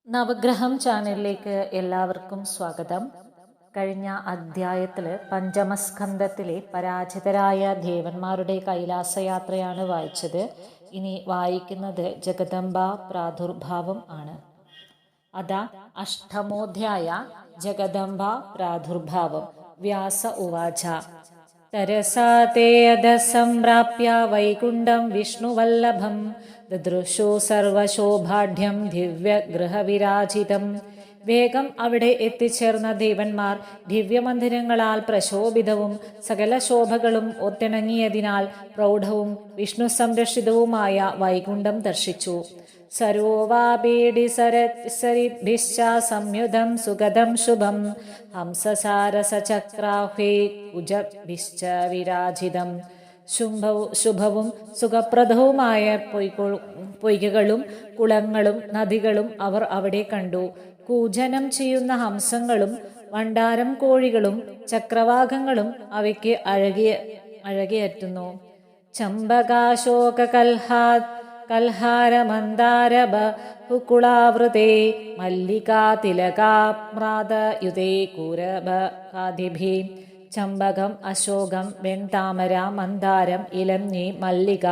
നവഗ്രഹം ചാനലിലേക്ക് എല്ലാവർക്കും സ്വാഗതം. കഴിഞ്ഞ അധ്യായത്തിൽ പഞ്ചമസ്കന്ധത്തിലെ പരാജിതരായ ദേവന്മാരുടെ കൈലാസയാത്രയാണ് വായിച്ചത്. ഇനി വായിക്കുന്നത് ജഗദംബ പ്രാദുർഭാവം ആണ്. അതാ അഷ്ടമോധ്യായ ജഗദംബ പ്രാദുർഭാവം. വ്യാസ ഉവാച തരസാ തേ അധസംപ്രാപ്യ വൈകുണ്ഠം വിഷ്ണുവല്ലഭം ദദൃശോ സർവശോഭാഢ്യം ദിവ്യഗൃഹവിരാജിതം. വേഗം അവിടെ എത്തിച്ചേർന്ന ദേവന്മാർ ദിവ്യമന്ദിരങ്ങളാൽ പ്രശോഭിതവും സകല ശോഭകളും ഒത്തിണങ്ങിയതിനാൽ പ്രൗഢവും വിഷ്ണു സംരക്ഷിതവുമായ വൈകുണ്ഠം ദർശിച്ചു. സരോവാപീഡിസരിഭിശ്ച സംയുധം സുഗതം ശുഭം ഹംസസാരസചക്രാഹ്വേ കുജഭിശ്ച വിരാജിതം. ശുഭവും സുഖപ്രദവുമായ പൊയ്കകളും കുളങ്ങളും നദികളും അവർ അവിടെ കണ്ടു. കൂജനം ചെയ്യുന്ന ഹംസങ്ങളും വണ്ടാരം കോഴികളും ചക്രവാകങ്ങളും അവയ്ക്ക് അഴകിയറ്റുന്നു. ചമ്പകാശോക കൽഹാരമന്ദാരബഹുകുളാവൃതേ മല്ലികാ തിലകാമ്രാതയുതേ കൂരഭകാദിഭി. ചമ്പകം, അശോകം, വെൺതാമര, മന്ദാരം, ഇലഞ്ഞി, മല്ലിക,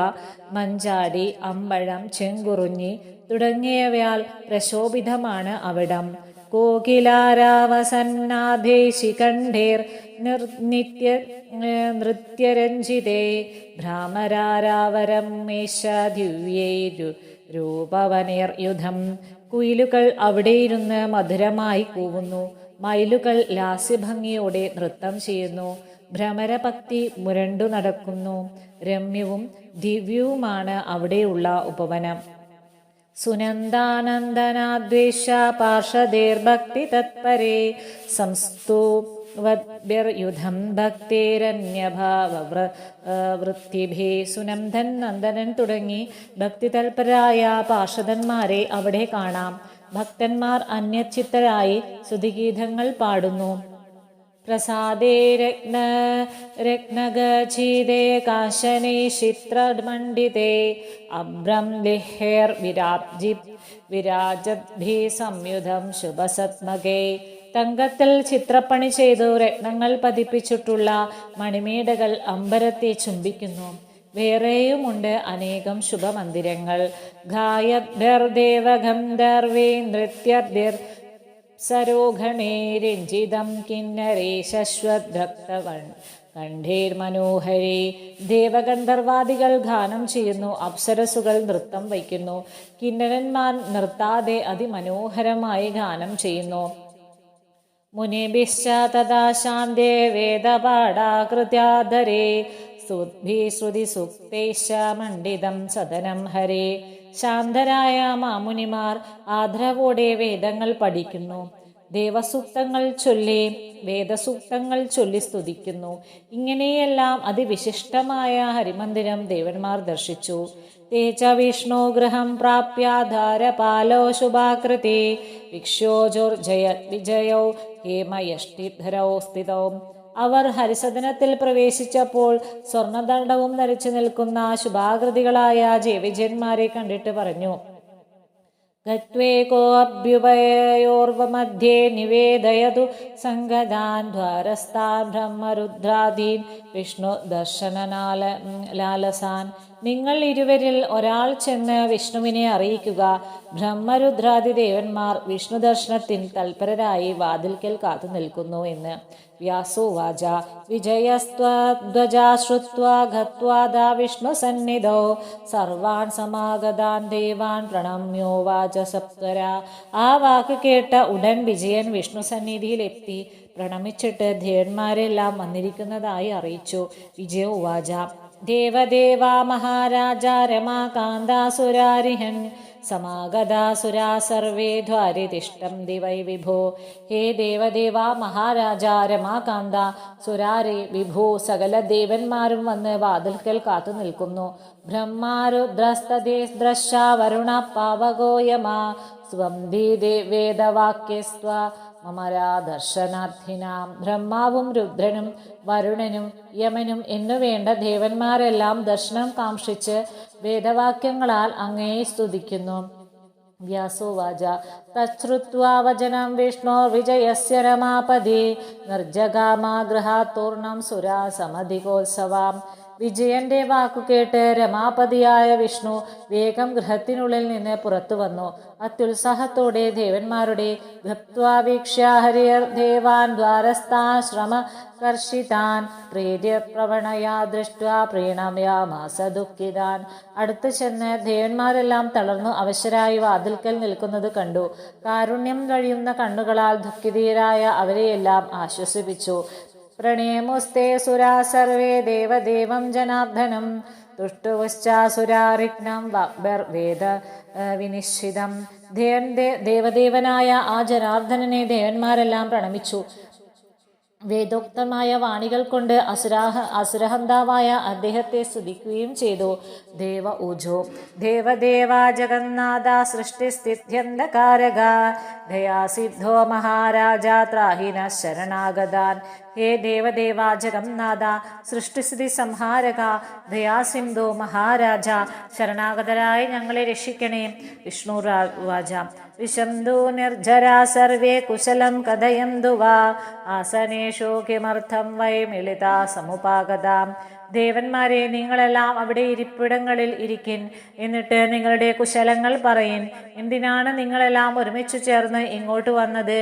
മഞ്ചാടി, അമ്പഴം, ചെങ്കുറുഞ്ഞി തുടങ്ങിയവയാൽ പ്രശോഭിതമാണ് അവിടം. കോകിലാരാവസന്നാഭേശികണ്ഠേർ നൃത്യരഞ്ജിതേ ഭ്രാമരാരാവരമേശ ദിവ്യേരു രൂപവനേർയുധം. കുയിലുകൾ അവിടെയിരുന്ന് മധുരമായി കൂവുന്നു. മയിലുകൾ ലാസ്യഭംഗിയോടെ നൃത്തം ചെയ്യുന്നു. ഭ്രമരഭക്തി മുരണ്ടു നടക്കുന്നു. രമ്യവും ദിവ്യവുമാണ് അവിടെയുള്ള ഉപവനം. സുനന്ദാനന്ദനാദ്വേഷ പാർഷദേർഭക്തി തത്പരേ സംസ്തുവദ്ഭിർയുധം ഭക്തേരന്യഭാവവൃത്തിഭി. സുനന്ദൻ, നന്ദനൻ തുടങ്ങി ഭക്തിതൽപരായ പാർഷദന്മാരെ അവിടെ കാണാം. ഭക്തന്മാർ അന്യചിത്തരായി സ്തുതിഗീതങ്ങൾ പാടുന്നു. പ്രസാദേ രത്നഗച്ഛിദേ കാശനേ ചിത്രമണ്ഡിതേ അഭ്രം ലിഹേർ വിരാജദ്ഭി സംയുധം ശുഭസത്മകേ. തങ്കത്തിൽ ചിത്രപ്പണി ചെയ്തു രത്നങ്ങൾ പതിപ്പിച്ചിട്ടുള്ള മണിമേടകൾ അമ്പരത്തെ ചുംബിക്കുന്നു. വേറെയുമുണ്ട് അനേകം ശുഭമന്ദിരങ്ങൾ. ഗായദ്ഭിർദേവഗന്ധർവേ നൃത്യർഭിർ സരോഗണേ രഞ്ജിതം കിന്നരേ ശശ്വദ്ഭക്തവൻ കണ്ഠേർ മനോഹരേ. ദേവഗന്ധർവാദികൾ ഗാനം ചെയ്യുന്നു. അപ്സരസുകൾ നൃത്തം വയ്ക്കുന്നു. കിന്നരന്മാർ നിർത്താതെ അതിമനോഹരമായി ഗാനം ചെയ്യുന്നു. മുനിഭിശ്ച തഥാ ശാന്തേ വേദപാഠാകൃത്യാധരേ ശ്രുതിസുക്തൈശ്ച മണ്ഡിതം സദനം ഹരേ. ശാന്തരായ മാമുനിമാർ ആദരവോടെ വേദങ്ങൾ പഠിക്കുന്നു. ദേവസൂക്തങ്ങൾ ചൊല്ലി വേദസൂക്തങ്ങൾ ചൊല്ലി സ്തുതിക്കുന്നു. ഇങ്ങനെയെല്ലാം അതിവിശിഷ്ടമായ ഹരിമന്ദിരം ദേവന്മാർ ദർശിച്ചു. തേജ വിഷ്ണു ഗൃഹം പ്രാപ്യാധാരപാലോ ശുഭാകൃതി വിക്ഷോജോർജയ വിജയൗ ഹേമയഷ്ടിധരൗ സ്ഥിതൗ. അവർ ഹരിസദനത്തിൽ പ്രവേശിച്ചപ്പോൾ സ്വർണദണ്ഡവും ധരിച്ചു നിൽക്കുന്ന ശുഭാകൃതികളായ ജയവിജയന്മാരെ കണ്ടിട്ട് പറഞ്ഞു: ഗത്വേകോऽഭ്യുഭയോർവമധ്യേ നിവേദയതു സംഗതാൻ ദ്വാരസ്ഥാൻ ബ്രഹ്മരുദ്രാദീൻ വിഷ്ണു ദർശനലാലസാൻ. നിങ്ങൾ ഇരുവരിൽ ഒരാൾ ചെന്ന് വിഷ്ണുവിനെ അറിയിക്കുക. ബ്രഹ്മരുദ്രാദി ദേവന്മാർ വിഷ്ണു ദർശനത്തിൽ തൽപരരായി വാതിൽക്കൽ കാത്തു നിൽക്കുന്നു എന്ന്. വ്യാസോവാച വിജയസ്ത്വധ്വജാ ശ്രുത്വാ ഗത്വാദാ വിഷ്ണു സന്നിധോ സർവാൻ സമാഗതാൻ ദേവാൻ പ്രണമ്യോവാച സപ്തര. ആ വാക്ക് കേട്ട ഉടൻ വിജയൻ വിഷ്ണു സന്നിധിയിൽ എത്തി പ്രണമിച്ചിട്ട് ദേവന്മാരെല്ലാം വന്നിരിക്കുന്നതായി അറിയിച്ചു. വിജയോവാച ദേവദേവാ മഹാരാജ രമാകാന്താസുരാരിഹൻ സമാഗതാസുരാ സർവേ ദ്വാരിതിഷ്ടം ദിവൈ വിഭോ. ഹേ ദേവദേവ മഹാരാജ രമാകാന്ത സുരാരെ വിഭോ, സകല ദേവന്മാരും വന്ന് വാതിൽക്കൽ കാത്തു നിൽക്കുന്നു. ബ്രഹ്മാരുദ്രസ്തദ്രശ്ച വരുണ പാവകോയമാ സ്വം വേദവാക്യസ്ത്വ മമരാദർശനാർത്ഥിനാം. ബ്രഹ്മാവും രുദ്രനും വരുണനും യമനും എന്നുവേണ്ട ദേവന്മാരെല്ലാം ദർശനം കാംക്ഷിച്ച് വേദവാക്യങ്ങളാൽ അങ്ങയെ സ്തുതിക്കുന്നു. വ്യാസോവാച തച്ഛ്രുത്വാ വചനം വിഷ്ണോർവിജയസ്യ രമാപതി നിർജഗാമാഗൃഹാത്തൂർണം സുരാസമധികോത്സവാം. വിജയന്റെ വാക്കുകേട്ട് രമാപതിയായ വിഷ്ണു വേഗം ഗൃഹത്തിനുള്ളിൽ നിന്ന് പുറത്തു വന്നു. അത്യുത്സാഹത്തോടെ ദേവന്മാരുടെ ഗത്വാ വീക്ഷ്യ ഹരിയർ ദേവാൻ ദ്വാരസ്ഥാശ്രമകർഷിതാൻ പ്രീര്യ പ്രവണയാ ദൃഷ്ട്വാ പ്രീണമ്യാമാസ ദുഃഖിതാൻ. അടുത്തു ചെന്ന് ദേവന്മാരെല്ലാം തളർന്നു അവശരായി വാതിൽക്കൽ നിൽക്കുന്നത് കണ്ടു. കാരുണ്യം വഴിയുന്ന കണ്ണുകളാൽ ദുഃഖിതരായ അവരെയെല്ലാം ആശ്വസിപ്പിച്ചു. പ്രണേമുസ്തേ സുരാ സർവേ ദേവദേവം ജനാർദ്ദനം തുഷ്ടുവശ്ചാസുരാരിഗ്നം വേദ വിനിശ്ചിതം. ദേവദേവനായ ആ ജനാർദ്ദനനെ ദേവന്മാരെല്ലാം പ്രണമിച്ചു. വേദോക്തമായ വാണികൾ കൊണ്ട് അസുരഹന്താവായ അദ്ദേഹത്തെ സ്തുതിക്കുകയും ചെയ്തു. ദേവ ഊജോ ദേവദേവ ജഗന്നാഥ സൃഷ്ടിസ്ഥിത്യന്തകാരക ദയാസിദ്ധോ മഹാരാജ ത്രാഹിന ശരണാഗതാൻ. ഹേ ദേവദേവ ജഗന്നാഥ സൃഷ്ടിസ്ഥിതി സംഹാരക ദയാസിന്ധോ മഹാരാജ ശരണാഗതരായി ഞങ്ങളെ രക്ഷിക്കണേ. വിഷ്ണു വാച വിശന്തു നിർജരാ സർവേ കുശലം കഥയന്തു വാ ആസനേഷു കിമർത്ഥം വൈ മിളിതാ സമുപാഗതാം. ദേവന്മാരെ നിങ്ങളെല്ലാം അവിടെ ഇരിപ്പിടങ്ങളിൽ ഇരിക്കിൻ, എന്നിട്ട് നിങ്ങളുടെ കുശലങ്ങൾ പറയിൻ. എന്തിനാണ് നിങ്ങളെല്ലാം ഒരുമിച്ചു ചേർന്ന് ഇങ്ങോട്ട് വന്നത്?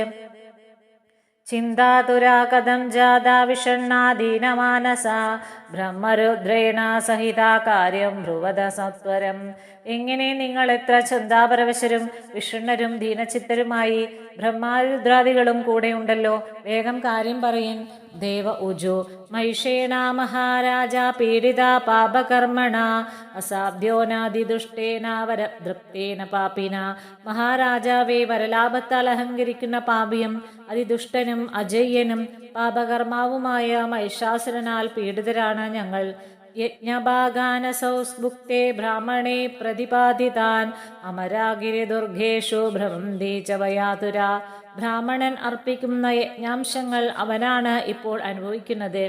ചിന്താതുരാ കഥം ജാതാ വിഷണ്ണാദീനമാനസ ബ്രഹ്മരുദ്രേണ സഹിത കാര്യം ബ്രുവത സത്വരം. എങ്ങനെ നിങ്ങൾ എത്ര ചിന്താപരവശരും വിഷണ്ണരും ദീനചിത്തരുമായി? ബ്രഹ്മരുദ്രാദികളും കൂടെ ഉണ്ടല്ലോ, വേഗം കാര്യം പറയിൻ. ദേവ ഉജു മൈഷേണ മഹാരാജ പീഡിത പാപകർമ്മണ അസാധ്യോനാദിദുഷ്ടേന വരദൃപ്തേന പാപിന. മഹാരാജാവെ, വരലാഭത്താൽ അഹങ്കരിക്കുന്ന പാപിയും അതിദുഷ്ടനും അജയ്യനും പാപകർമാവുമായ മഹിഷാസുരനാൽ പീഡിതരാണ് ഞങ്ങൾ. യജ്ഞഭാഗാനസൗസ്ഭുക്തേ ബ്രാഹ്മണേ പ്രതിപാദിതാൻ അമരാഗിരിദുർഗേഷു ഭ്രമന്തി ച വയാതുര. ബ്രാഹ്മണൻ അർപ്പിക്കുന്ന യജ്ഞാംശങ്ങൾ അവനാണ് ഇപ്പോൾ അനുഭവിക്കുന്നത്.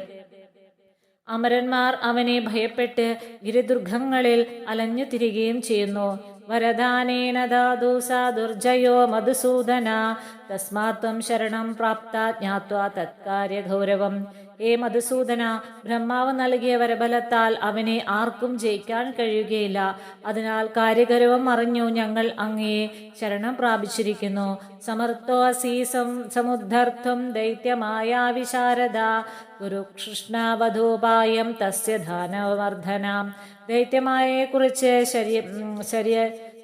അമരന്മാർ അവനെ ഭയപ്പെട്ട് ഗിരിദുർഗങ്ങളിൽ അലഞ്ഞു തിരികെയും ചെയ്യുന്നു. വരദാനേന ധാതു സാ ദുർജയോ മധുസൂദന തസ്മാത്വം ശരണം പ്രാപ്ത ജ്ഞാത്വാ തത്കാര്യ ഗൗരവം. ഹേ മധുസൂദന, ബ്രഹ്മാവ് നൽകിയ വരബലത്താൽ അവനെ ആർക്കും ജയിക്കാൻ കഴിയുകയില്ല. അതിനാൽ കാര്യഗൗരവം അറിഞ്ഞു ഞങ്ങൾ അങ്ങയെ ശരണം പ്രാപിച്ചിരിക്കുന്നു. സമർത്ഥോ അസി സമുദ്ധർത്ഥം ദൈത്യമായ വിശാരദ ഗുരുകൃഷ്ണവധൂപായം തസ്യ ധാനവർദ്ധനാം. ദൈത്യമായെക്കുറിച്ച്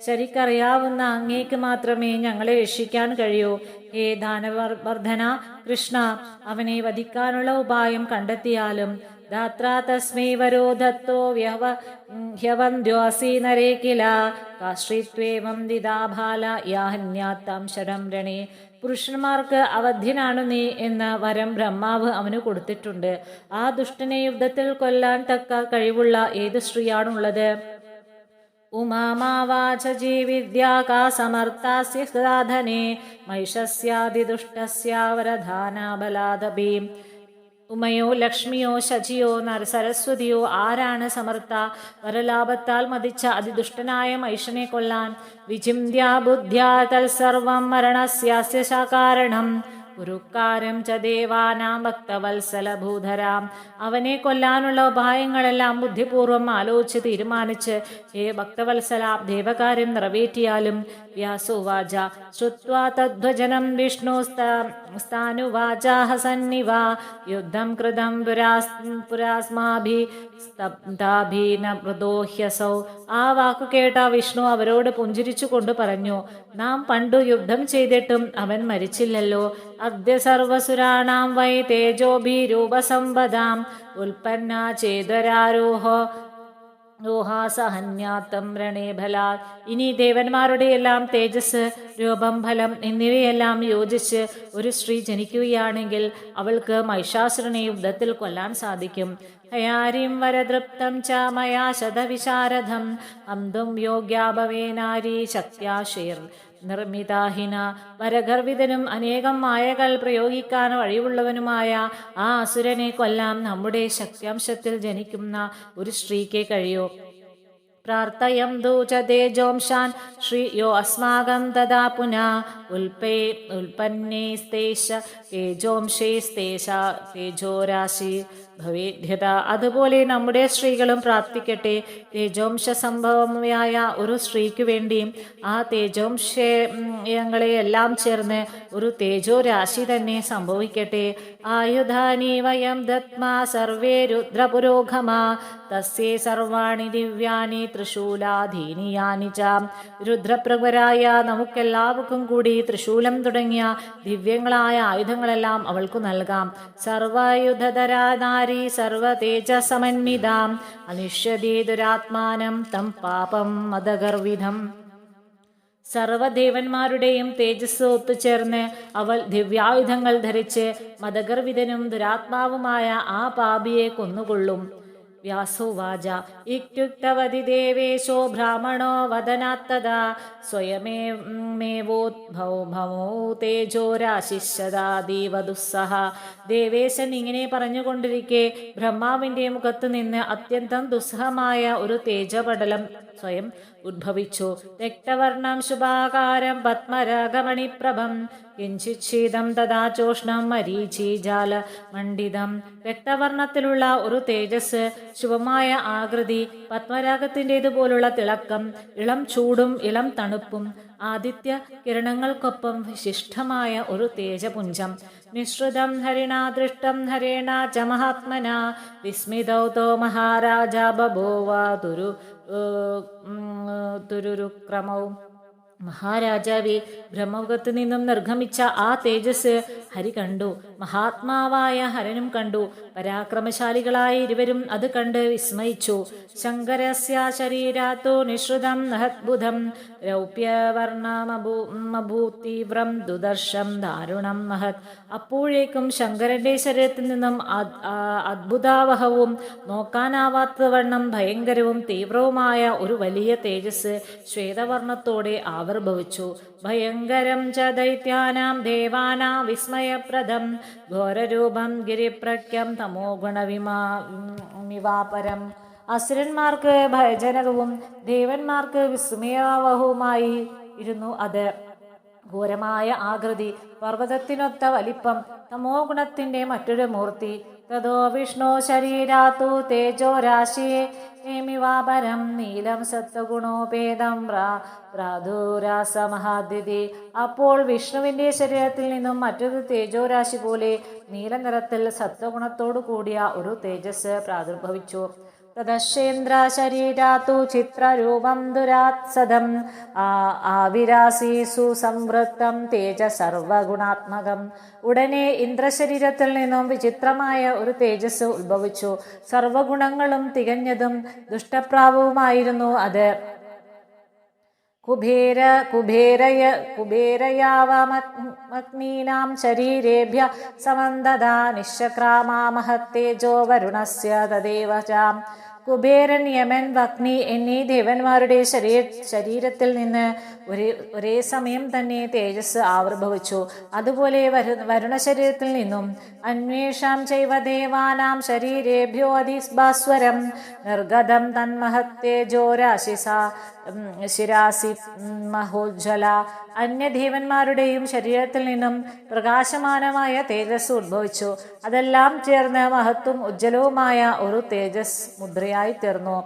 ശരിക്കറിയാവുന്ന അങ്ങേക്ക് മാത്രമേ ഞങ്ങളെ രക്ഷിക്കാൻ കഴിയൂ. ഹേ ദാനവർദ്ധന കൃഷ്ണ, അവനെ വധിക്കാനുള്ള ഉപായം കണ്ടെത്തിയാലും. ധാത്രാ തസ്മൈ വരോ ദത്തോ ഹ്യവന്ധ്യോസി നരേ കില കാശ്രീത്വേവം ദിദാഭാല യാഹന്യാത്താം ശരം രണേ. പുരുഷന്മാർക്ക് അവധ്യനാണു നീ എന്ന വരം ബ്രഹ്മാവ് അവന് കൊടുത്തിട്ടുണ്ട്. ആ ദുഷ്ടനെ യുദ്ധത്തിൽ കൊല്ലാൻ തക്ക കഴിവുള്ള ഏത് സ്ത്രീയാണുള്ളത്? ഉമാമാവാച ജീവിദ്യാ കാ സമർത്ഥാസ്യ സാധനേ മഹിഷസ്യാദിദുഷ്ടസ്യ വരധാനാബലാദപീം. ഉമയോ ലക്ഷ്മിയോ ശചിയോ സരസ്വതിയോ ആരാണ് സമർത്ഥ? വരലാഭത്താൽ മതിച്ച അതിദുഷ്ടനായ മഹിഷനെ കൊല്ലാൻ. വിചിന്യാ ബുദ്ധ്യാ തൽസർവം മരണസ്യാസ്യ കാരണം ഗുരുക്കാരം ച ദേവാനാം ഭക്തവത്സല ഭൂധരാം. അവനെ കൊല്ലാനുള്ള ഉപായങ്ങളെല്ലാം ബുദ്ധിപൂർവം ആലോചിച്ച് തീരുമാനിച്ച് ഹേ ഭക്തവത്സല ദേവകാര്യം നിറവേറ്റിയാലും. വ്യാസോവാച ശ്രുത്വാ തദ്വചനം വിഷ്ണു സ്ഥാനുവാചാഹ സന്നിവ യുദ്ധം കൃതം പുരാസ്മാഭി സ്തബ്ധാഭീന മൃദോഹ്യസൗ. ആ വാക്കു കേട്ട വിഷ്ണു അവരോട് പുഞ്ചിരിച്ചു കൊണ്ട് പറഞ്ഞു, നാം പണ്ടു യുദ്ധം ചെയ്തിട്ടും അവൻ മരിച്ചില്ലല്ലോ. അദ്യ സർവസുരാണാം വൈ തേജോഭിരൂപസമ്പദാം ഉൽപ്പന്ന ചേതരാരോഹോ ോഹാസഹന്യാത്തം രണേഫലാ. ഇനി ദേവന്മാരുടെ എല്ലാം തേജസ്, രൂപം, ഫലം എന്നിവയെല്ലാം യോജിച്ച് ഒരു സ്ത്രീ ജനിക്കുകയാണെങ്കിൽ അവൾക്ക് മഹിഷാസുരനെ യുദ്ധത്തിൽ കൊല്ലാൻ സാധിക്കും. ഹയാരിം വരദൃപ്തം ച മയാ ശതവിശാരഥം അന്തും യോഗ്യാഭവേനാരി ശക്യാശീർ നിർമ്മിതാഹിന. വരഗർവിതനും അനേകം മായകൾ പ്രയോഗിക്കാൻ വഴിവുള്ളവനുമായ ആ അസുരനെ കൊല്ലാൻ നമ്മുടെ ശക്തിയംശത്തിൽ ജനിക്കുന്ന ഒരു സ്ത്രീക്ക് കഴിയൂ. പ്രാർത്ഥയന്തു ച തേജോംശാൻ ശ്രീയോ അസ്മാകം തഥാ പുനഃ ഉൽപ്പന്നേസ്തേശ തേജോംശേസ്തേശ തേജോരാശി ഭവേദ്യത. അതുപോലെ നമ്മുടെ സ്ത്രീകളും പ്രാർത്ഥിക്കട്ടെ. തേജോംശ സംഭവമായ ഒരു സ്ത്രീക്ക് വേണ്ടി ആ തേജോംശങ്ങളെയെല്ലാം ചേർന്ന് ഒരു തേജോരാശി തന്നെ സംഭവിക്കട്ടെ. ആയുധാനി വയം ദത്മാ സർവേ രുദ്രപുരോഗമാ തസ്യേ സർവാണി ദിവ്യാനി ത്രിശൂലാധീനിയാനി ച. രുദ്രപ്രഭരായ നമുക്കെല്ലാവർക്കും കൂടി ത്രിശൂലം തുടങ്ങിയ ദിവ്യങ്ങളായ ആയുധങ്ങളെല്ലാം അവൾക്കു നൽകാം. സർവായുധധരാ നാരി സർവതേജസമന്വിതാം അനിഷ്യതി ദുരാത്മാനം തം പാപം മദഗർവിധം. സർവദേവന്മാരുടെയും തേജസ് ഒത്തുചേർന്ന് അവൾ ദിവ്യായുധങ്ങൾ ധരിച്ച് മദഗർവിധനും ദുരാത്മാവുമായ ആ പാപിയെ കൊന്നുകൊള്ളും. വ്യാസോവാച ഇത്യുക്തവതി ദേവേശോ ബ്രാഹ്മണോ വദനാത്തദാ സ്വയമേവോദ്ഭവോ തേജോരാശിഷ്യദാദീവദുസ്സഹ. ദേവേശൻ ഇങ്ങനെ പറഞ്ഞുകൊണ്ടിരിക്കെ ബ്രഹ്മാവിന്റെ മുഖത്ത് നിന്ന് അത്യന്തം ദുസ്സഹമായ ഒരു തേജപടലം സ്വയം ഉദ്ഭവിച്ചു. രക്തവർണം ശുഭാകാരം പത്മരാഗമണിപ്രഭം കിഞ്ചിച്ഛീതം തഥാ ചോഷ്ണം മരീചീജാല മണ്ഡിതം. രക്തവർണത്തിലുള്ള ഒരു തേജസ്, ശുഭമായ ആകൃതി, പത്മരാഗത്തിൻ്റെതുപോലുള്ള തിളക്കം, ഇളം ചൂടും ഇളം തണുപ്പും, ആദിത്യ കിരണങ്ങൾക്കൊപ്പം വിശിഷ്ടമായ ഒരു തേജപുഞ്ചം. നിശ്രുതം ഹരിണാ ദൃഷ്ടം ഹരേണ ച മഹാത്മന വിസ്മിതൗ തോ മഹാരാജ ബഭൂവ തുരുരുക്രമൗ. മഹാരാജാവെ, ബ്രഹ്മമുഖത്ത് നിന്നും നിർഗമിച്ച ആ തേജസ് ഹരി കണ്ടു. മഹാത്മാവായ ഹരനും കണ്ടു. പരാക്രമശാലികളായ ഇരുവരും അത് കണ്ട് വിസ്മയിച്ചു. ശങ്കരസ്യ ശരീരാത്തോ നിശ്രുതം നഹദ്ബുധം രൗപ്യവർണമഭൂതീവ്രം ദുദർശം ദാരുണം മഹത്. അപ്പോഴേക്കും ശങ്കരന്റെ ശരീരത്തിൽ നിന്നും അദ്ഭുതാവഹവും നോക്കാനാവാത്തവണ്ണം ഭയങ്കരവും തീവ്രവുമായ ഒരു വലിയ തേജസ് ശ്വേതവർണത്തോടെ ആവിർഭവിച്ചു. ഭയങ്കരം ച ദൈത്യാനാം ദേവാനാം വിസ്മയപ്രദം ഘോരരൂപം ഗിരിപ്രഖ്യം തമോ ഗുണവിമാപരം. അസുരന്മാർക്ക് ഭയജനകവും ദേവന്മാർക്ക് വിസ്മയാവഹവുമായി ഇരുന്നു അത്. ഘോരമായ ആകൃതി, പർവ്വതത്തിനൊത്ത വലിപ്പം, തമോ ഗുണത്തിന്റെ മറ്റൊരു മൂർത്തി. തതോ വിഷ്ണു ശരീരാത്തു തേജോരാശിയേമിവാപരം നീലം സത്വഗുണോപേതം പ്രാദുരാസമഹാദിതി. അപ്പോൾ വിഷ്ണുവിന്റെ ശരീരത്തിൽ നിന്നും മറ്റൊരു തേജോരാശി പോലെ നീലനിറത്തിൽ സത്വഗുണത്തോടു കൂടിയ ഒരു തേജസ് പ്രാദുർഭവിച്ചു. തദശ്ചേന്ദ്ര ശരീരാത്തു ചിത്രരൂപം ദുരാത്സദം ആവിരാസീസു സംവൃത്തം തേജ സർവഗുണാത്മകം. ഉടനെ ഇന്ദ്രശരീരത്തിൽ നിന്നും വിചിത്രമായ ഒരു തേജസ് ഉത്ഭവിച്ചു. സർവഗുണങ്ങളും തികഞ്ഞതും ദുഷ്ടപ്രാപവുമായിരുന്നു അത്. കുബേരയാവമഗ്നീനാം ശരീരേഭ്യ സമന്തദാ നിശ്ചക്രാമാ മഹത്തേജോ വരുണസ്യ തദേവ ച. കുബേരൻ, യമൻ, അഗ്നി എന്നീ ദേവന്മാരുടെ ശരീരത്തിൽ നിന്ന് ഒരേ സമയം തന്നെ തേജസ് ആവിർഭവിച്ചു. അതുപോലെ വരുണ ശരീരത്തിൽ നിന്നും അന്വേഷാം ചൈവ ദേവാനാം ശരീരേഭ്യോ അതിഭാസ്വരം നിർഗതം തന്മഹത്തേജോരാശിസാ ശിരാസി മഹോജ്വല. അന്യദേവന്മാരുടെയും ശരീരത്തിൽ നിന്നും പ്രകാശമാനമായ തേജസ് ഉദ്ഭവിച്ചു. അതെല്ലാം ചേർന്ന് മഹത്വം ഉജ്ജ്വലവുമായ ഒരു തേജസ് മുദ്രയായി തീർന്നു.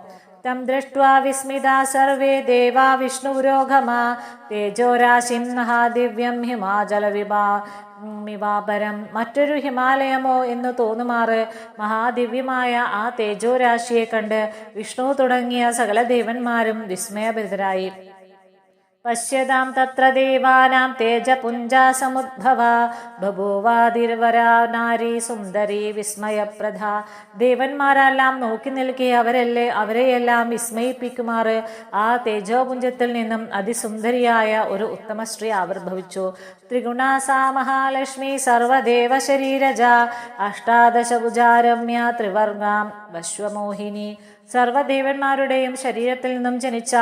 തം ദൃഷ്ട്വാ വിസ്മിതാ സർവേ ദേവാ വിഷ്ണുപുരോഗമാ തേജോരാശിം മഹാദിവ്യം ഹിമാചലവിഭാപരം. മറ്റൊരു ഹിമാലയമോ എന്ന് തോന്നുമാറ് മഹാദിവ്യമായ ആ തേജോരാശിയെ കണ്ട് വിഷ്ണു തുടങ്ങിയ സകല ദേവന്മാരും വിസ്മയഭരിതരായി. പശ്യതാം തത്ര ദേവാനാം തേജപുഞ്ചാ സമുദ്ഭവ ബഭൂവാതിർവരാ നാരി സുന്ദരി വിസ്മയപ്രധ. ദേവന്മാരെല്ലാം നോക്കി നിൽക്കെ അവരെയെല്ലാം വിസ്മയിപ്പിക്കുമാറ് ആ തേജോപുഞ്ചത്തിൽ നിന്നും അതിസുന്ദരിയായ ഒരു ഉത്തമ സ്ത്രീ ആവിർഭവിച്ചു. ത്രിഗുണാസാ മഹാലക്ഷ്മി സർവദേവ ശരീരജ അഷ്ടാദശഭുജാരമ്യ ത്രിവർഗാം വശ്വമോഹിനി. സർവദേവന്മാരുടെയും ശരീരത്തിൽ നിന്നും ജനിച്ച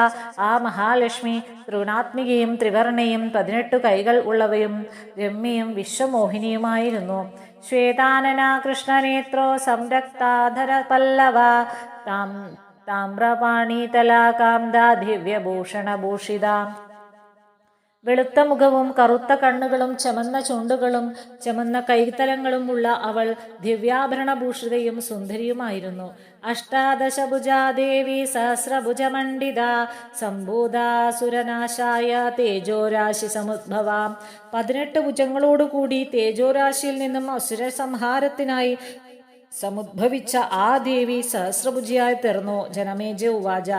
ആ മഹാലക്ഷ്മി ത്രിഗുണാത്മികയും ത്രിവർണയും 18 കൈകൾ ഉള്ളവയും രമ്യയും വിശ്വമോഹിനിയുമായിരുന്നു. ശ്വേതാനന കൃഷ്ണനേത്രോ സംരക്താധര പല്ലവ താമ്രപാണീതലാകാന്ത ദിവ്യഭൂഷണഭൂഷിത. വെളുത്ത മുഖവും കറുത്ത കണ്ണുകളും ചെമന്ന ചുണ്ടുകളും ചെമന്ന കൈത്തലങ്ങളും ഉള്ള അവൾ ദിവ്യാഭരണഭൂഷിതയും സുന്ദരിയുമായിരുന്നു. അഷ്ടാദശഭുജാ ദേവി സഹസ്രഭുജമണ്ഡിത സംഭൂതാസുരനാശായ തേജോരാശി സമുദ്ഭവ. 18 ഭുജങ്ങളോടുകൂടി തേജോരാശിയിൽ നിന്നും അസുര സംഹാരത്തിനായി സമുദ്ഭവിച്ച ആ ദേവി സഹസ്രഭുജിയായി തീർന്നു. ജനമേജ ഉവാച.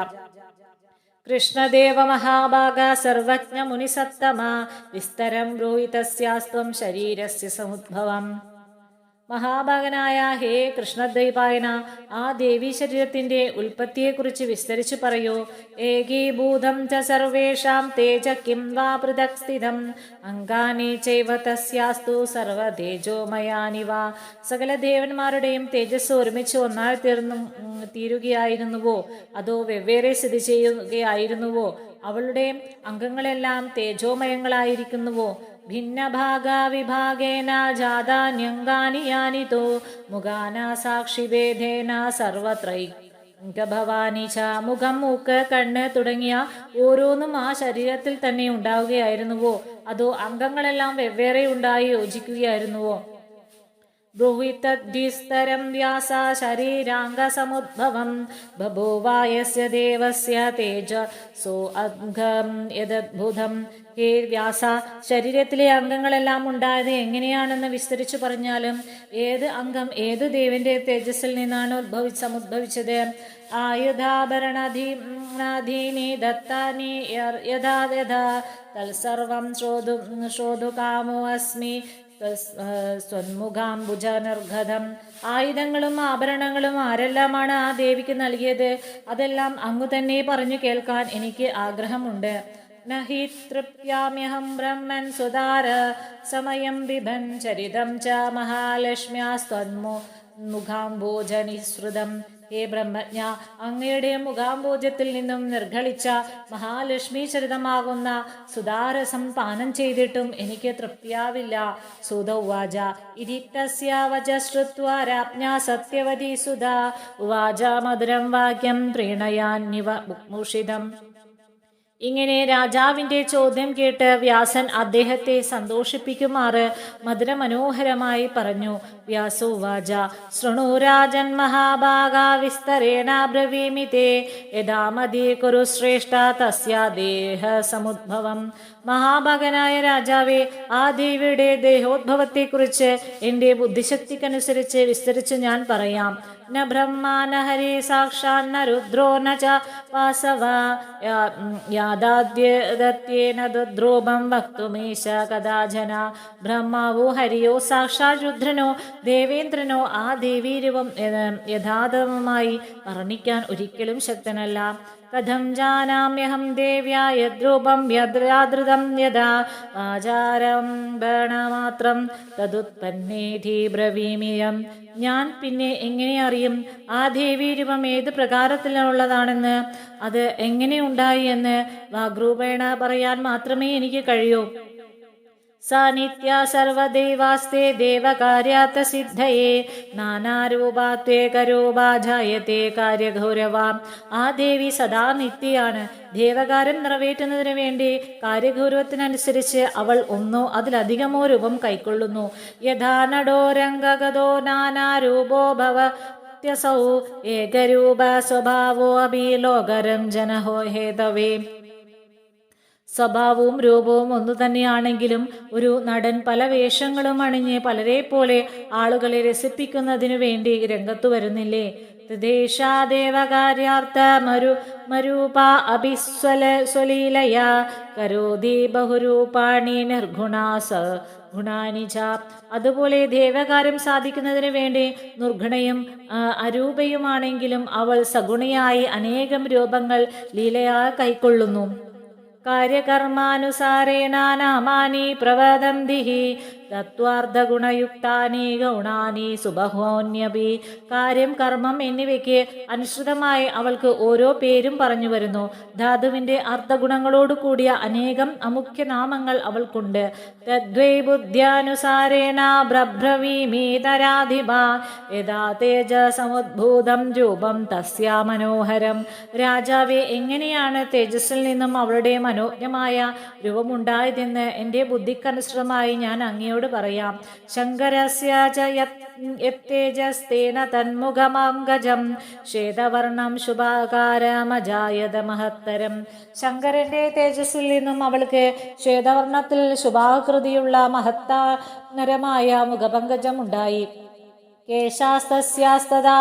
കൃഷ്ണദേവ മഹാഭാഗ സർവജ്ഞ മുനിസത്തമ വിസ്തരം ബ്രൂഹിതസ്യാസ്ത്വം ശരീരസ്യ സമുദ്ഭവം. മഹാഭാഗനായ ഹേ കൃഷ്ണദ്വൈപായന, ആ ദേവീ ശരീരത്തിന്റെ ഉൽപ്പത്തിയെക്കുറിച്ച് വിസ്തരിച്ചു പറയൂ. ഏകീഭൂതം ച സർവേഷാം തേജ കിം വാ പൃഥക് സ്ഥിതം അംഗാനി ചൈവ തസ്യാസ്തു സർവതേജോമയാനി വാ. സകല ദേവന്മാരുടെയും തേജസ് ഒരുമിച്ച് ഒന്നായി തീരുകയായിരുന്നുവോ അതോ വെവ്വേറെ സ്ഥിതി ചെയ്യുകയായിരുന്നുവോ? അവളുടെ അംഗങ്ങളെല്ലാം തേജോമയങ്ങളായിരിക്കുന്നുവോ? ഭിന്നഭാഗാ വിഭാഗേന ജാതാന്യംഗാനി യാനിതോ മുഖാനാ സാക്ഷിഭേദേന സർവത്രൈകഭവാനി ച. മുഖം, മൂക്ക്, കണ്ണ് തുടങ്ങിയ ഓരോന്നും ആ ശരീരത്തിൽ തന്നെ ഉണ്ടാവുകയായിരുന്നുവോ അതോ അംഗങ്ങളെല്ലാം വെവ്വേറെ ഉണ്ടായി യോജിക്കുകയായിരുന്നുവോ? ബ്രൂഹിതദ്വിസ്തരം വ്യാസ ശരീരാംഗസമുദ്ഭവം ബഭൂവായസ്യ ദേവസ്യ തേജസോ അംഗം യദദ്ഭുതം. ഹേ വ്യാസ, ശരീരത്തിലെ അംഗങ്ങളെല്ലാം ഉണ്ടായത് എങ്ങനെയാണെന്ന് വിസ്തരിച്ചു പറഞ്ഞാലും ഏത് അംഗം ഏത് ദേവന്റെ തേജസ്സിൽ നിന്നാണ് സമുദ്ഭവിച്ചത്? ആയുധാഭരണാധീനി ദത്താനി യഥാ യഥാ തൽസർവം ശ്രോതുകാമോ അസ്മി സ്വന്മുഖാംബുജനിർഘതം. ആയുധങ്ങളും ആഭരണങ്ങളും ആരെല്ലാമാണ് ആ ദേവിക്ക് നൽകിയത് അതെല്ലാം അങ്ങു തന്നെ പറഞ്ഞു കേൾക്കാൻ എനിക്ക് ആഗ്രഹമുണ്ട്. നഹി തൃപ്യാമ്യഹം ബ്രഹ്മൻ സുതാര സമയം ബിഭൻ ചരിതം ച മഹാലക്ഷ്മ്യാസ്ത്വന്മുഖാംബോജനിസൃതം. ഹേ ബ്രഹ്മജ്ഞ, അങ്ങയുടെ മുഖാംബോജത്തിൽ നിന്നും നിർഗളിച്ച മഹാലക്ഷ്മി ചരിതമാകുന്ന സുധാരസം പാനം ചെയ്തിട്ടും എനിക്ക് തൃപ്തിയാവില്ല. സൂത ഉവാച. ഇതി തസ്യ വച ശ്രുത്വാ രാജ്ഞാ സത്യവതി സുധാ ഉവാച മധുരം വാക്യം പ്രീണയാന്യവ മുഷിതം. ഇങ്ങനെ രാജാവിന്റെ ചോദ്യം കേട്ട് വ്യാസൻ അദ്ദേഹത്തെ സന്തോഷിപ്പിക്കുമാറ് മധുരമനോഹരമായി പറഞ്ഞു. വ്യാസോവാച. ശൃണു രാജൻ മഹാഭാഗാ വിസ്തരേണ ബ്രവീമി തേ യഥാമതി കുരു ശ്രേഷ്ഠ തസ്യാ ദേഹ സമുദ്ഭവം. മഹാഭാഗനായ രാജാവേ, ആ ദേവിയുടെ ദേഹോദ്ഭവത്തെക്കുറിച്ച് എൻ്റെ ബുദ്ധിശക്തിക്കനുസരിച്ച് വിസ്തരിച്ച് ഞാൻ പറയാം. ന ബ്രഹ്മ ന ഹരി സാക്ഷാൽ ന രുദ്രോ ന ച വാസവ യാദാദ്യേന ദ്രോപം വക്തുമീശ കഥാജന. ബ്രഹ്മാവോ ഹരിയോ സാക്ഷാൽ രുദ്രനോ ദേവേന്ദ്രനോ ആ ദേവീരൂപം യഥാതമമായി വർണ്ണിക്കാൻ ഒരിക്കലും ശക്തനല്ല. കഥം ജാനാമ്യഹം ദേവ്യാ യദ്രൂപം യദ്രാദൃതം യഥാ ആചാരം ബണമാത്രം തദുത്പന്നേധി ബ്രവീമിയം. ഞാൻ പിന്നെ എങ്ങനെ അറിയും ആ ദേവീരൂപം ഏത് പ്രകാരത്തിലുള്ളതാണെന്ന്? അത് എങ്ങനെ ഉണ്ടായി എന്ന് വാഗ്രൂപേണ പറയാൻ മാത്രമേ എനിക്ക് കഴിയൂ. സാ നിത്യ സർവദേവാസ്തേ ദേവകാര്യാത്ത സിദ്ധയേ നാനാരൂപാത്വേകരൂപാ ജായത്തെ കാര്യഗൗരവാം. ആ ദേവി സദാ നിത്യയാണ്. ദേവകാര്യം നിറവേറ്റുന്നതിന് വേണ്ടി കാര്യഗൗരവത്തിനനുസരിച്ച് അവൾ ഒന്നോ അതിലധികമോ രൂപം കൈക്കൊള്ളുന്നു. യഥാ നടോ രംഗഗതോ നാനാരൂപോ ഭവത്യസൗ ഏകരൂപ സ്വഭാവോ അഭി ലോകരഞ്ജനഹോ ഹേതവേ. സ്വഭാവവും രൂപവും ഒന്നു തന്നെയാണെങ്കിലും ഒരു നടൻ പല വേഷങ്ങളും അണിഞ്ഞ് പലരെ പോലെ ആളുകളെ രസിപ്പിക്കുന്നതിനു വേണ്ടി രംഗത്തു വരുന്നില്ലേ? ദേവകാര്യാർത്ഥ മരൂപ അഭിസ്വലീലയാ കരോതി ബഹുരൂപാണി നിർഗുണാസ ഗുണാനി ച. അതുപോലെ ദേവകാര്യം സാധിക്കുന്നതിന് വേണ്ടി നിർഗുണയും അരൂപയുമാണെങ്കിലും അവൾ സഗുണയായി അനേകം രൂപങ്ങൾ ലീലയായി കൈക്കൊള്ളുന്നു. കാര്യകർമാനുസാരേണ നാമാനി പ്രവദന്തി തത്വാർത്ഥഗുണയുക്താനി ഗുണാനി സുബഹോന്യപി. കാര്യം, കർമ്മം എന്നിവയ്ക്ക് അനുസൃതമായി അവൾക്ക് ഓരോ പേരും പറഞ്ഞു വരുന്നു. ധാതുവിന്റെ അർത്ഥഗുണങ്ങളോട് കൂടിയ അനേകം അമുഖ്യനാമങ്ങൾ അവൾക്കുണ്ട്. തദ്വൈ ബുദ്ധ്യാനുസാരേണ ബ്രഭ്രവീമീതരാധിപ യഥാ തേജസമുദ്ഭൂതം രൂപം തസ്യാ മനോഹരം. രാജാവെ, എങ്ങനെയാണ് തേജസ്സിൽ നിന്നും അവളുടെ മനോജ്ഞമായ രൂപമുണ്ടായതെന്ന് എൻ്റെ ബുദ്ധിക്കനുസൃതമായി ഞാൻ അങ്ങയോട് പറയാം. ശങ്കരസ്യ ച യത്തേജസ്തേന തന്മുഖമംഗജം ശ്വേതവർണം ശുഭാകാരമജായത മഹത്തരം. ശങ്കരന്റെ തേജസ്സിൽ നിന്നും അവൾക്ക് ശ്വേതവർണത്തിൽ ശുഭാകൃതിയുള്ള മഹത്താനരമായ മുഖപങ്കജം ഉണ്ടായി. കേശാസ്തസ്യാസ്തദാ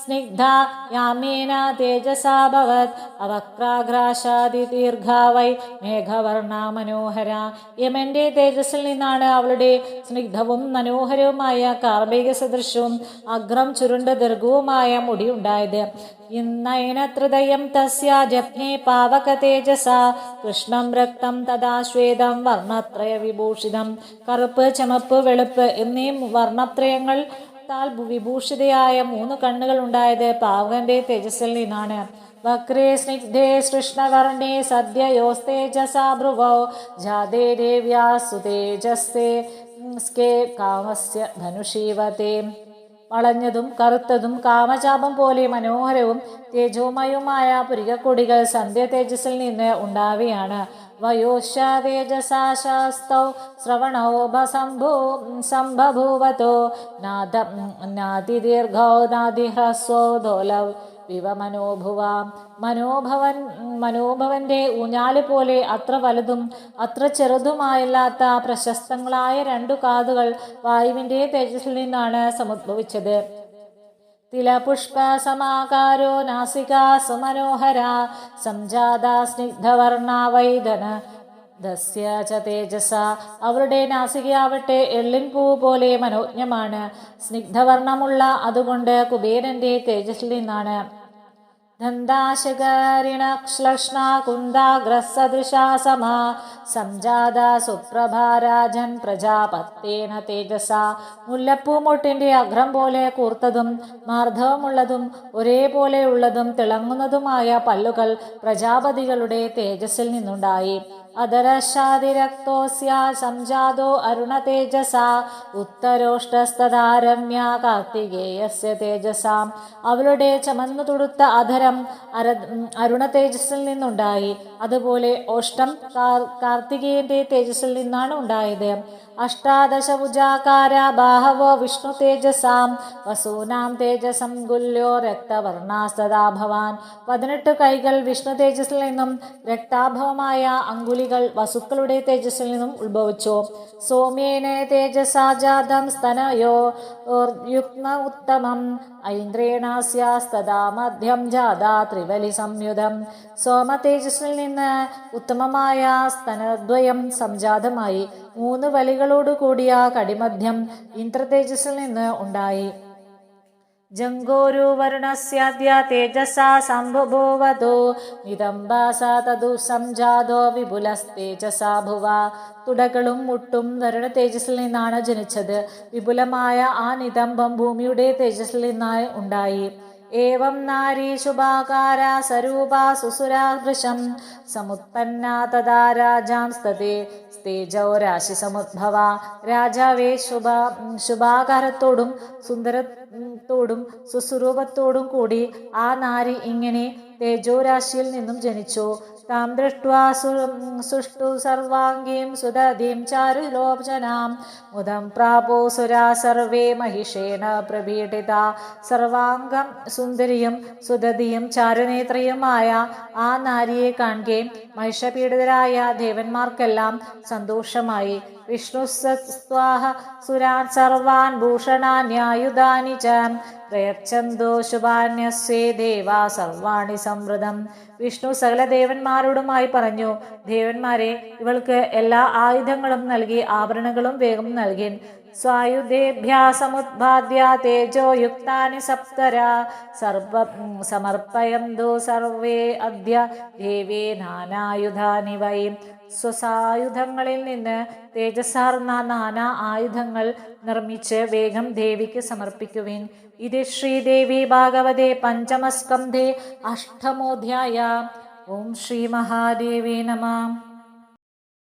സ്നിഗ്ധാ യാമേന തേജസാഭവത് അവക്രാഗ്രാശാദിദീർഘാ വൈ മേഘവർണ മനോഹര. യമന്റെ തേജസ്സിൽ നിന്നാണ് അവളുടെ സ്നിഗ്ധവും മനോഹരവുമായ കാർമേഘ സദൃശവും അഗ്രം ചുരുണ്ട ദീർഘവുമായ മുടി ഉണ്ടായത്. ഇന്നയനത്രദയം തസ്യ ജപ്നേ പാവക തേജസ കൃഷ്ണം രക്തം തഥാ ശ്വേതം വർണ്ണത്രയ വിഭൂഷിതം. കറുപ്പ്, ചുമപ്പ്, വെളുപ്പ് എന്നീ വർണ്ണത്രയങ്ങൾ വിഭൂഷിതയായ 3 കണ്ണുകൾ ഉണ്ടായത് പാവകന്റെ തേജസ്സിൽ നിന്നാണ്. വക്രേ സ്നിഗ്ധേ കൃഷ്ണവർണേ സദ്യയോസ്തേജസാ ഭ്രുവോ ജാതേ ദേവ്യാ സുതേജസ്തേ സ്കേ കാമസ്യ ധനുഷീവതേ. വളഞ്ഞതും കറുത്തതും കാമചാപം പോലെ മനോഹരവും തേജോമയവുമായ പുരികക്കൊടികൾ സന്ധ്യ തേജസ്സിൽ നിന്ന് ഉണ്ടാവുകയാണ്. വയോശാതേജസാശാസ്തൗ ശ്രവണോപസംഭൂവതോ നാദിദീർഘോ നാദിഹ്രസ്വോ ദോലൗ വിവ മനോഭുവാം. മനോഭവന്റെ ഊഞ്ഞാല് പോലെ അത്ര വലുതും അത്ര ചെറുതുമായില്ലാത്ത പ്രശസ്തങ്ങളായ 2 കാതുകൾ വായുവിന്റെ തേജസ്സിൽ നിന്നാണ് സമുദ്ഭവിച്ചത്. തിലപുഷ്പ സമാകാരോ നാസിക സുമനോഹര സംജാത സ്നിഗ്ധവർണ വൈദന ദസ്യ ച തേജസ. അവളുടെ നാസികയാവട്ടെ എള്ളിൻ പൂവ് പോലെ മനോജ്ഞമാണ്. സ്നിഗ്ധവർണ്ണമുള്ള അതുകൊണ്ട് കുബേരന്റെ തേജസ്സിൽ നിന്നാണ്. ദന്താശകരിണശ്ലഷ്ണ കുന്ദാഗ്രസദൃശാ സമാ സംജാത സുപ്രഭാരാജൻ പ്രജാപത്തേന തേജസ. മുല്ലപ്പൂമൊട്ടിന്റെ അഗ്രം പോലെ കൂർത്തതും മാർദ്ദവമുള്ളതും ഒരേപോലെയുള്ളതും തിളങ്ങുന്നതുമായ പല്ലുകൾ പ്രജാപതികളുടെ തേജസ്സിൽ നിന്നുണ്ടായി. അധരശാതിരക്തോസ്യ സംജാതോ അരുണ തേജസ ഉത്തരോഷ്ടസ്തധാരമ്യ കാർത്തികേയസ്യ തേജസ. അവളുടെ ചമന്നു തുടുത്ത അധരം അരുണ തേജസ്സിൽ നിന്നുണ്ടായി. അതുപോലെ ഓഷ്ടം കാർത്തികേയന്റെ തേജസ്സിൽ നിന്നാണ് ഉണ്ടായത്. അഷ്ടാദശഭുജാകാര ബാഹവോ വിഷ്ണു തേജസാം വസൂനാം തേജസം ഗുല്യോ രക്തവർണാസ്തദാ ഭവാൻ. 18 കൈകൾ വിഷ്ണു തേജസ്സിൽ നിന്നും രക്താഭവമായ അങ്കുലികൾ വസുക്കളുടെ തേജസ്സിൽ നിന്നും ഉത്ഭവിച്ചു. സോമ്യേന തേജസാ ജാതം സ്തനയോ യുഗ്മ ഉത്തമം ഐന്ദ്രേണാസ്യാസ്തദാ മധ്യം ജാതാ ത്രിവലി സംയുതം. സോമ തേജസ്സിൽ നിന്ന് ഉത്തമമായ സ്തനദ്വയം സംജാതമായി. 3 വലികളോട് കൂടിയ കടിമധ്യം ഇന്ദ്രതേജസ്സിൽ നിന്ന് ഉണ്ടായി. ജംഗോരു വരുണസ്യാദ്യ തേജസാ സംഭുഭൂവതോ നിതംബാസ തദു സംജാതോ വിപുലസ്തേജസാ ഭുവ. തുടകളും മുട്ടും വരുണ തേജസ്സിൽ നിന്നാണ് ജനിച്ചത്. വിപുലമായ ആ നിതംബം ഭൂമിയുടെ തേജസ്സിൽ നിന്നായി ഉണ്ടായി. ഏവം നാരീ ശുഭാകാര സ്വരൂപാ സുസുരാദൃശം സമുത്പന്ന തഥാ രാജാം സ്തേ തേജോ രാശി സമുദ്ഭവ. രാജാവേ, ശുഭാകാരത്തോടും സുന്ദരത്തോടും സുസ്വരൂപത്തോടും കൂടി ആ നാരി ഇങ്ങനെ തേജോരാശിയിൽ നിന്നും ജനിച്ചു. താം ദൃഷ്ട്വാ സുഷ്ടു സർവാംഗീം സുദധീം ചാരുലോചനാം മുദം പ്രാപോ സുരാ സർവേ മഹിഷേണ പ്രപീഡിത. സർവാംഗം സുന്ദരിയും സുദതിയും ചാരുനേത്രയുമായ ആ നാരിയെ കാണുകയും മഹിഷപീഡിതരായ ദേവന്മാർക്കെല്ലാം സന്തോഷമായി. വിഷ്ണു സ്വാഹ സുരാൻ സർവാൻ ഭൂഷണാന്യായുധാനി ച പ്രയച്ഛന്തോ ശുഭാന്യസ്വേ ദേവാ സർവാണി സമൃദ്ധം. വിഷ്ണു സകല ദേവന്മാരോടുമായി പറഞ്ഞു, ദേവന്മാരെ, ഇവൾക്ക് എല്ലാ ആയുധങ്ങളും നൽകി ആഭരണങ്ങളും വേഗം നൽകി. സ്വായുധേഭ്യാ സമുദ്ബാദ്യ തേജോ യുക്താനി സപ്തര സമർപ്പയന്തോ സർവേ അദ്യ ദേവേ നാനായുധാനി വൈ. സ്വസായുധങ്ങളിൽ നിന്ന് തേജസ്സാർന്ന നാനാ ആയുധങ്ങൾ നിർമ്മിച്ച് വേഗം ദേവിക്ക് സമർപ്പിക്കുവിൻ. ഇത് ശ്രീദേവി ഭാഗവതേ പഞ്ചമസ്കന്ധേ അഷ്ടമോധ്യായ. ഓം ശ്രീ മഹാദേവേ നമഃ.